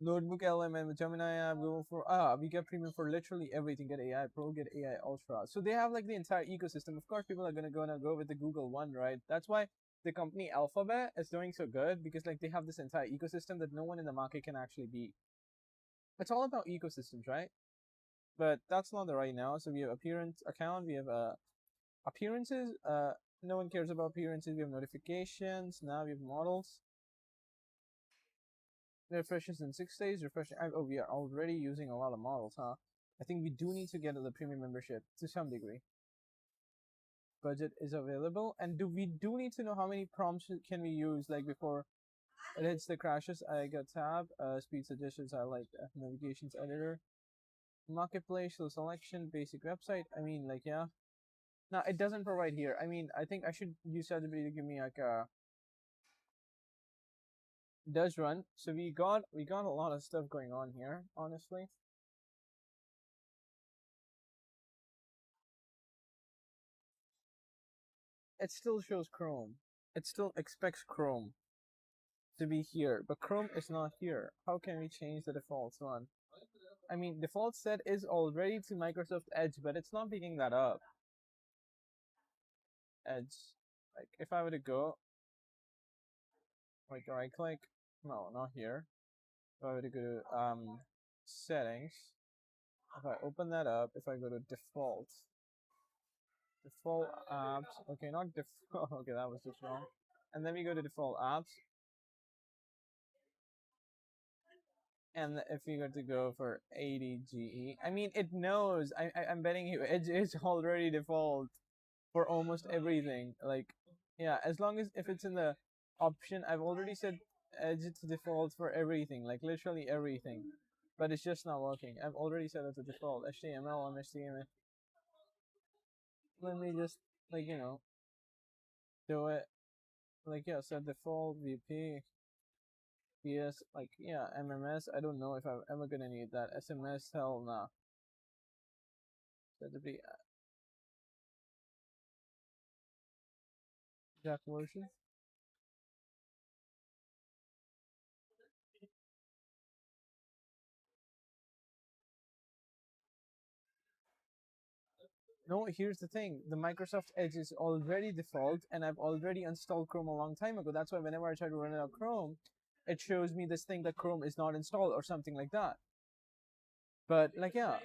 Notebook LM with Gemini app, Google for we get premium for literally everything. Get AI Pro, get AI Ultra. So they have like the entire ecosystem. Of course, people are gonna go with the Google one, right? That's why the company Alphabet is doing so good because like they have this entire ecosystem that no one in the market can actually beat. It's all about ecosystems, right? But that's not the right now. So we have appearance account, we have appearances. No one cares about appearances. We have notifications. Now we have models. Refreshes in 6 days. Refreshing. Oh, we are already using a lot of models, huh? I think we do need to get the premium membership to some degree. Budget is available, and we do need to know how many prompts can we use like before it hits the crashes. I got tab, speed suggestions. I like navigations editor, marketplace, so selection, basic website. I mean, like yeah. Now it doesn't provide here. I mean, I think I should use ChatGPT to give me like a does run. So we got a lot of stuff going on here, honestly. It still shows Chrome. It still expects Chrome to be here, but Chrome is not here. How can we change the defaults one? I mean, default set is already to Microsoft Edge, but it's not picking that up. Edge. Like, if I were to go, like, right click, no, not here. If I were to go to settings, if I open that up, if I go to default apps, okay, not default, okay, that was just wrong. And then we go to default apps, and if we were to go for 80 GE, I mean, it knows. I'm betting you Edge is already default for almost everything. Like, yeah, as long as if it's in the option, I've already said Edge to default for everything, like literally everything. But it's just not working. I've already set it to default. HTML on HTML. Let me just like do it. Like yeah, set default VP. FPS, like yeah, MMS. I don't know if I'm ever gonna need that. SMS, hell nah. That'd be Jack version. No, here's the thing. The Microsoft Edge is already default, and I've already installed Chrome a long time ago. That's why whenever I try to run it on Chrome, it shows me this thing that Chrome is not installed or something like that. But like yeah,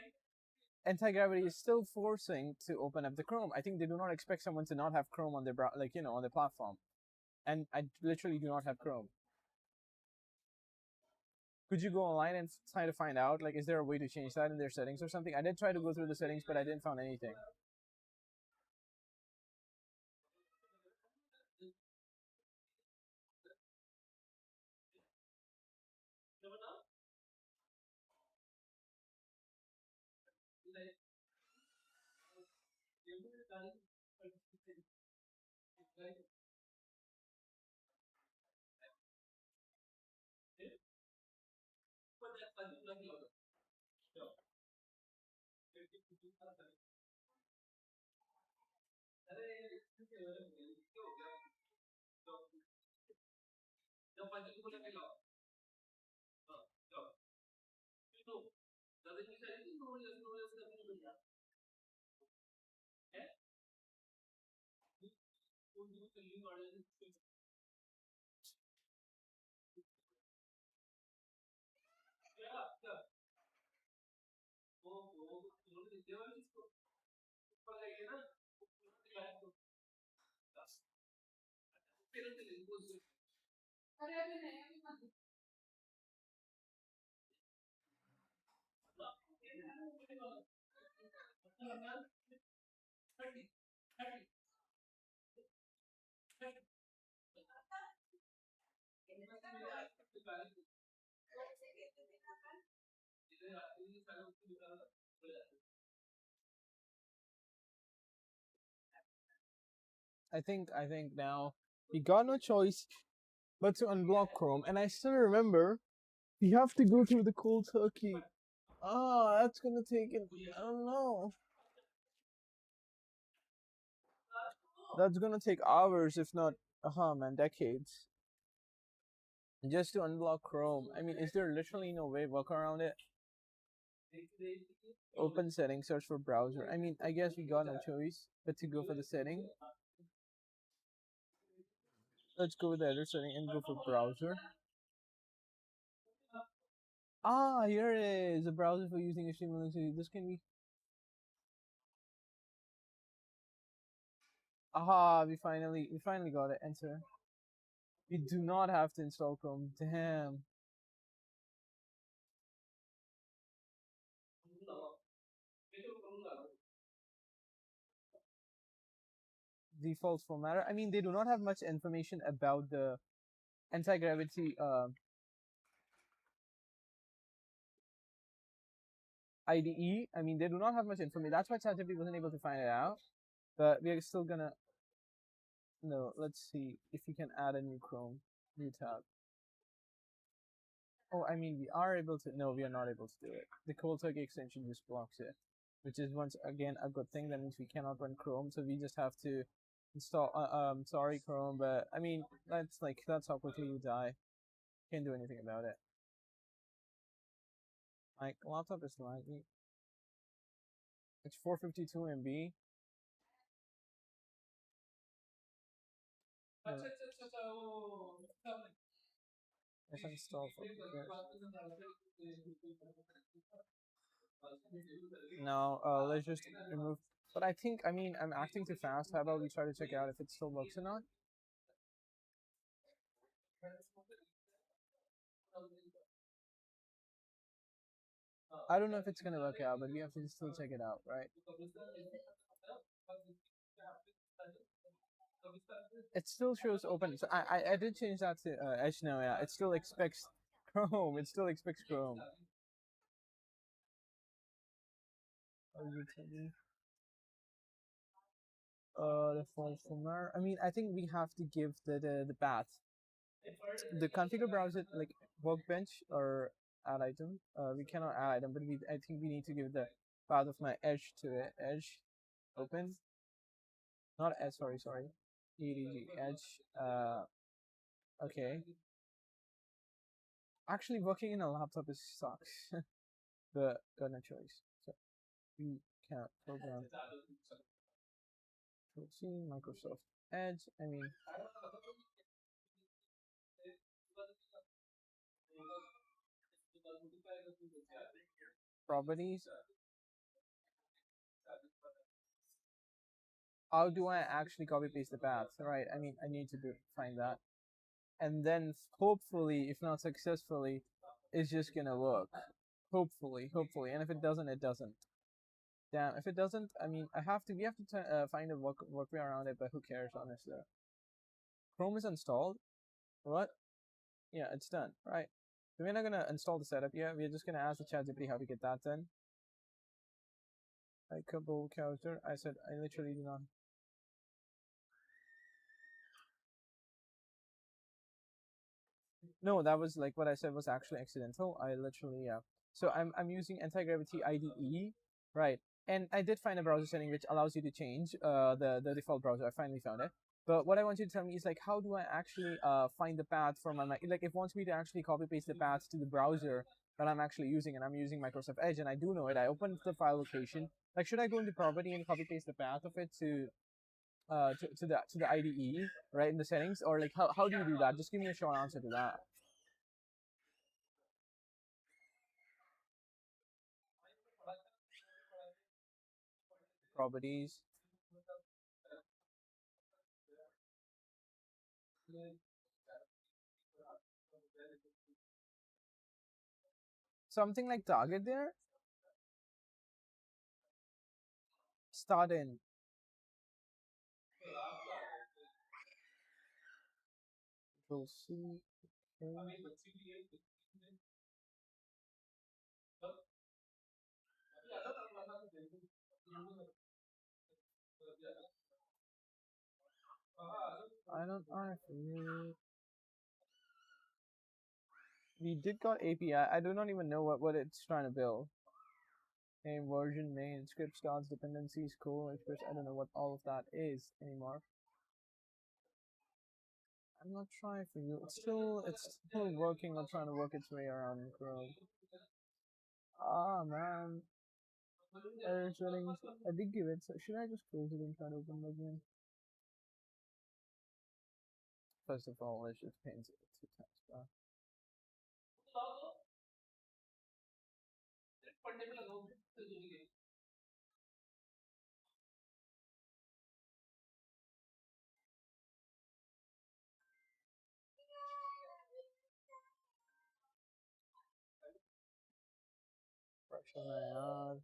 anti-gravity is still forcing to open up the Chrome. I think they do not expect someone to not have Chrome on their on their platform, and I literally do not have Chrome. Could you go online and try to find out like is there a way to change that in their settings or something? I did try to go through the settings, but I didn't find anything. I think now we got no choice but to unblock Chrome, and I still remember you have to go through the cold turkey. Oh, that's gonna take it. I don't know. That's gonna take hours, if not, man, decades, just to unblock Chrome. I mean, is there literally no way work around it? Open settings, search for browser. I mean, I guess we got no choice but to go for the setting. Let's go with the other setting and go for browser. Ah, here it is. A browser for using HTML. This can be. Aha, we finally got it. Enter. We do not have to install Chrome. Damn. Defaults formatter. I mean, they do not have much information about the anti-gravity IDE. I mean, they do not have much information. That's why ChatGPT wasn't able to find it out. But we are still gonna. No, let's see if we can add a new Chrome, new tab. Oh, I mean, we are able to. No, we are not able to do it. The cold turkey extension just blocks it, which is once again a good thing. That means we cannot run Chrome, so we just have to install. Sorry, Chrome, but I mean, that's how quickly you die. Can't do anything about it. My laptop is lagging. It's 452 MB. If I install for now, let's just remove. But I think, I mean, I'm acting too fast. How about we try to check out if it still works or not? I don't know if it's gonna work out, but we have to still check it out, right? It still shows open. So I did change that to Edge now. Yeah, it still expects Chrome. It still expects Chrome. The false from there. I mean, I think we have to give the bath. the configure browser like workbench or add item. We cannot add item, but I think we need to give the path of my edge to it. Edge open, not edge. Sorry. EDG edge. Okay. Actually, working in a laptop is sucks, but got no choice. So we can't program. Let's see Microsoft Edge. I mean, properties. How do I actually copy paste the path? Right. I mean, I need to find that, and then hopefully, if not successfully, it's just gonna work. Hopefully, and if it doesn't, it doesn't. Damn, if it doesn't, I mean, we have to find a work way around it, but who cares, honestly. Chrome is installed. What? Yeah, it's done. Right. So we're not gonna install the setup yet. We're just gonna ask the ChatGPT how to get that done. Like couple character. I said I literally do not. No, that was like what I said was actually accidental. I literally So I'm using anti-gravity IDE, right? And I did find a browser setting which allows you to change the default browser. I finally found it. But what I want you to tell me is like how do I actually find the path from my like if it wants me to actually copy paste the path to the browser that I'm actually using, and I'm using Microsoft Edge, and I do know it. I opened the file location. Like should I go into property and copy paste the path of it to the IDE, right, in the settings, or like how do you do that? Just give me a short answer to that. Properties. Something like target there. Start in. Control C. Okay. I don't know. We did got API. I do not even know what it's trying to build. Name, version, main, script starts, dependencies, cool, express. I don't know what all of that is anymore. I'm not trying for you. It's still working on trying to work its way around in Chrome. Ah man. Error settings. I did give it, so should I just close it and try to open it again? First of all, let's just paint it 2 times. Fraction IR.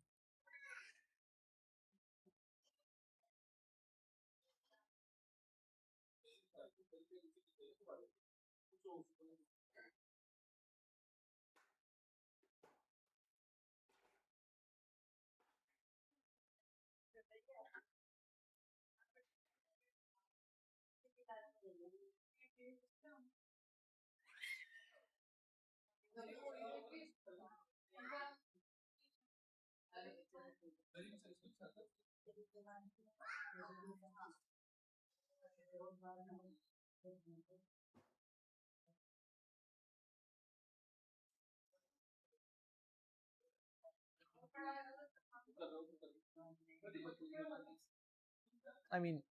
I mean,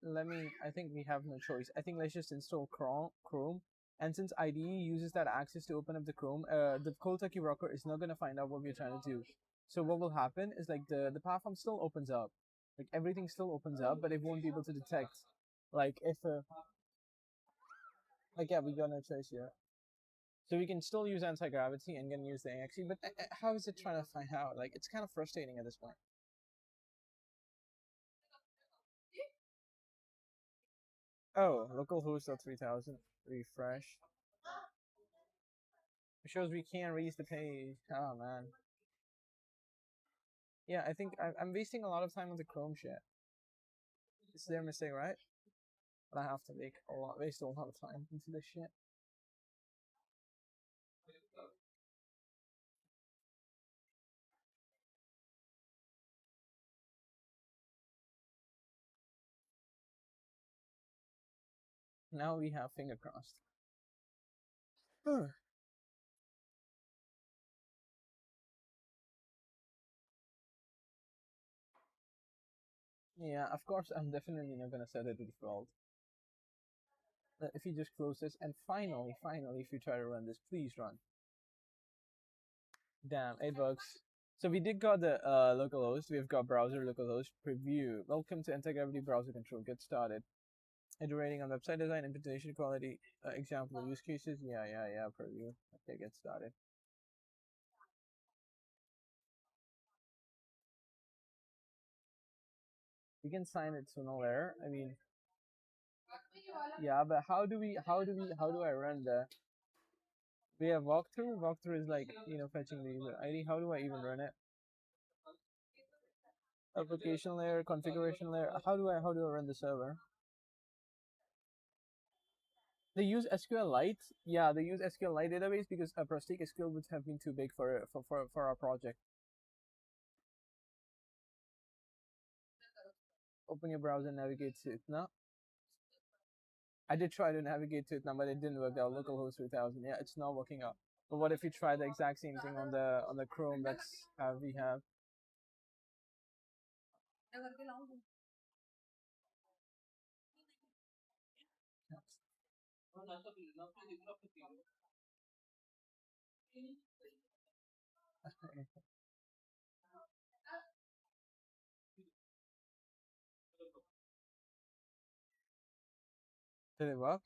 I think we have no choice. I think let's just install Chrome. And since IDE uses that access to open up the Chrome, the cold turkey rocker is not going to find out what we're trying to do. So what will happen is like the platform still opens up. Like everything still opens up, but it won't be able to detect. Like if, like yeah, we got no choice here. So we can still use anti-gravity and can use the AXE, but how is it trying to find out? Like it's kind of frustrating at this point. Oh, localhost 3000 refresh. It shows we can't reach the page. Oh man. Yeah, I think I'm wasting a lot of time on the Chrome shit. It's their mistake, right? But I have to waste a lot of time into this shit. Now we have finger crossed. Huh. Yeah, of course, I'm definitely not gonna set it to default. If you just close this, and finally, if you try to run this, please run. Damn, $8. So we did got the localhost. We've got browser localhost preview. Welcome to Anti-Gravity Browser Control. Get started. Iterating on website design, implementation quality, example of use cases. Yeah. Preview. Okay, get started. We can sign it sooner or later. I mean, yeah, but how do I run the? We have walkthrough. Walkthrough is like fetching the user ID. How do I even run it? Application layer, configuration layer. How do I run the server? They use SQLite. Yeah, they use SQLite database because a Prostic SQL would have been too big for our project. Open your browser, navigate to it. No, I did try to navigate to it now, but it didn't work out. Localhost 3000. Yeah, it's not working out. But what if you try the exact same thing on the Chrome? That's how we have. Did it work?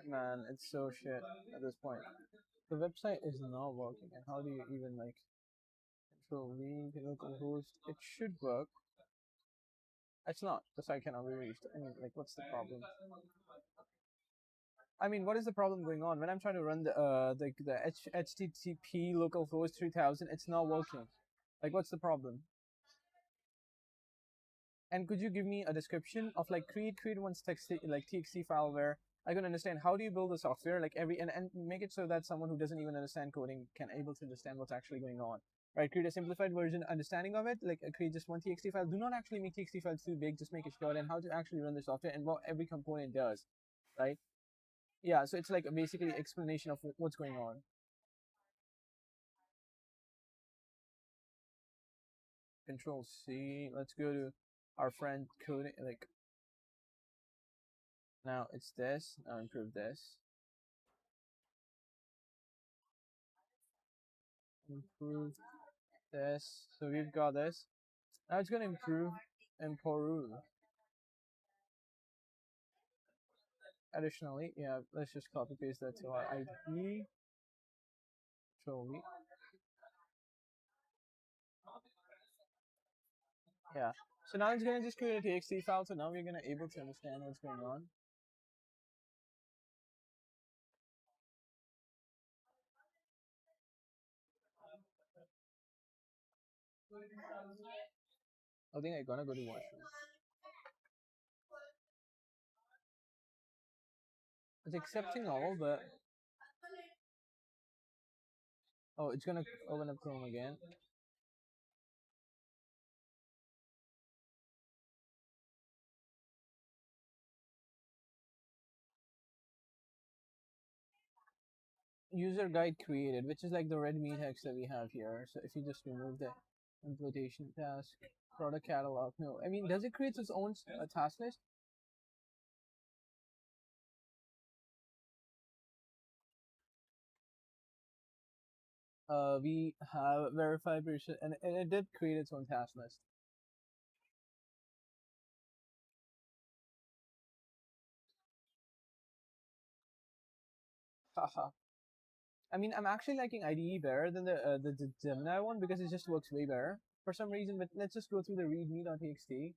Man, it's so shit at this point. The website is not working, and how do you even like control link localhost? It should work. It's not. The site cannot be reached. I mean, like, what's the problem? I mean, what is the problem going on? When I'm trying to run the HTTP localhost 3000, it's not working. Like, what's the problem? And could you give me a description of like create one text like txt file where I can understand how do you build the software like and make it so that someone who doesn't even understand coding can able to understand what's actually going on. Right, create a simplified version understanding of it, like create just one txt file. Do not actually make txt files too big, just make it short, and how to actually run the software and what every component does, right? Yeah, so it's like basically explanation of what's going on. Control C. Let's go to our friend coding. Like now it's this. Now improve this. Improve this. So we've got this. Now it's gonna improve in Peru. Additionally, yeah, let's just copy paste that to our ID. Control V. Yeah. So now it's gonna just create a txt file. So now we're gonna able to understand what's going on. I think I'm gonna go to washroom. It's accepting all, but oh, it's gonna open up Chrome again. User guide created, which is like the red meat text that we have here. So if you just remove the implementation task, product catalog, no, I mean, does it create its own task list? We have verified version, and it did create its own task list. Haha. I mean, I'm actually liking IDE better than the Gemini one because it just works way better for some reason. But let's just go through the readme.txt.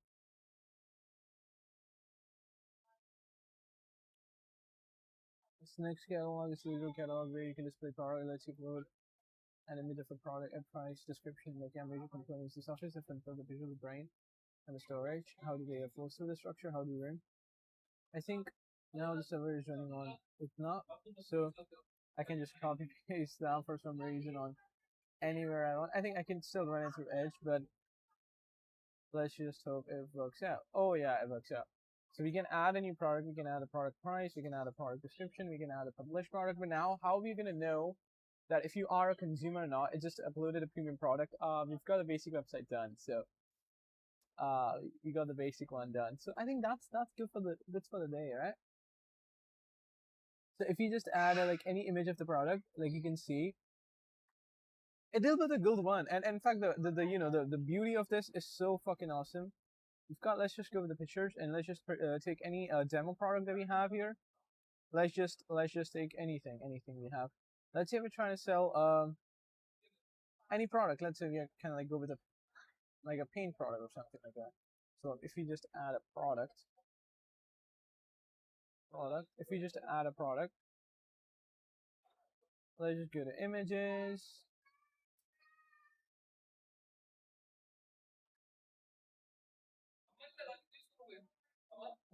This next catalog is usual catalog where you can display product, let's load an image of a product at price, description, like major components. The software is different for the visual brain and the storage. How do they flow through the structure? How do you run? I think now the server is running on. It's not, so I can just copy paste down for some reason on anywhere I want. I think I can still run it through Edge, but let's just hope it works out. Oh yeah, it works out. So we can add a new product, we can add a product price, we can add a product description, we can add a published product. But now, how are we gonna know that if you are a consumer or not? It just uploaded a premium product. We've got a basic website done, so we got the basic one done. So I think that's good for the day, right? So if you just add like any image of the product, like you can see, it will be the good one. And in fact, the you know the beauty of this is so fucking awesome. We've got, let's just go with the pictures and let's just take any demo product that we have here. Let's just take anything we have. Let's say we're trying to sell any product. Let's say we kind of like go with a like a paint product or something like that. So if we just add a product, if we just add a product, let's just go to images.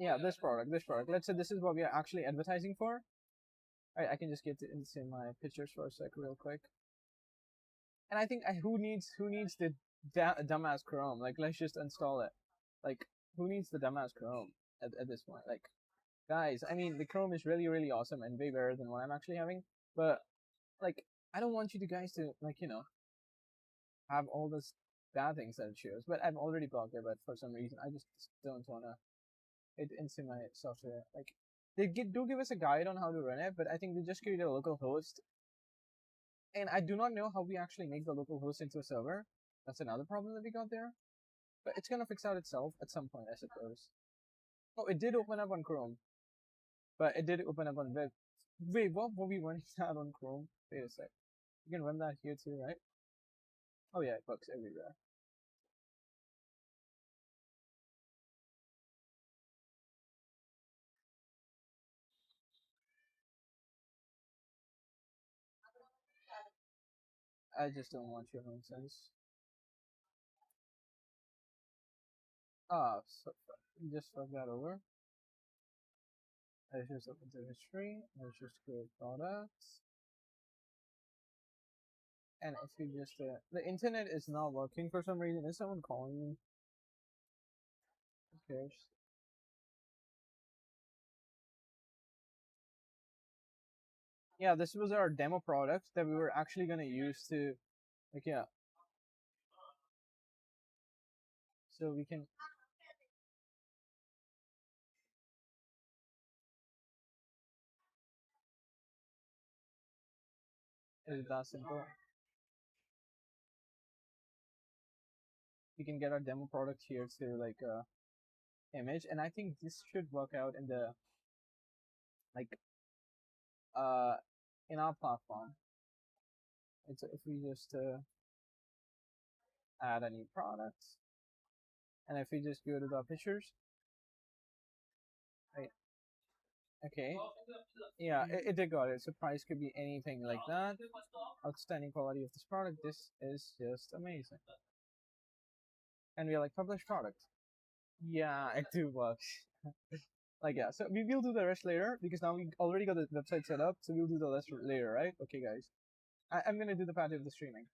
Yeah, this product. Let's say this is what we are actually advertising for. I can just get into my pictures for a sec real quick. And I think who needs the dumbass Chrome? Like, let's just install it. Like, who needs the dumbass Chrome at this point? Like, guys, I mean, the Chrome is really awesome and way better than what I'm actually having. But like, I don't want you guys to like have all this bad things that it shows. But I've already blocked it. But for some reason, I just don't wanna it into my software. Like, they do give us a guide on how to run it, but I think they just create a local host. And I do not know how we actually make the local host into a server. That's another problem that we got there. But it's gonna fix out itself at some point, I suppose. Oh, it did open up on Chrome. But it did open up on web. Wait, what were we running that on Chrome? Wait a sec. You can run that here too, right? Oh yeah, it works everywhere. I just don't want your nonsense. Ah, so just fuck that over. Let's just open the history. Let's just create products. And if you just the internet is not working for some reason. Is someone calling me? Who cares? Yeah, this was our demo product that we were actually gonna use to, like, yeah. So we can. Is that simple? We can get our demo product here to like image, and I think this should work out in the like uh in our platform. It's if we just add a new product, and if we just go to the pictures, right? Okay, yeah, it did got it. So price could be anything like that. Outstanding quality of this product. This is just amazing. And we are like publish product. Yeah, it do works. Like, yeah, so we will do the rest later because now we already got the website set up, so we'll do the rest later, right? Okay, guys. I'm gonna do the part of the streaming.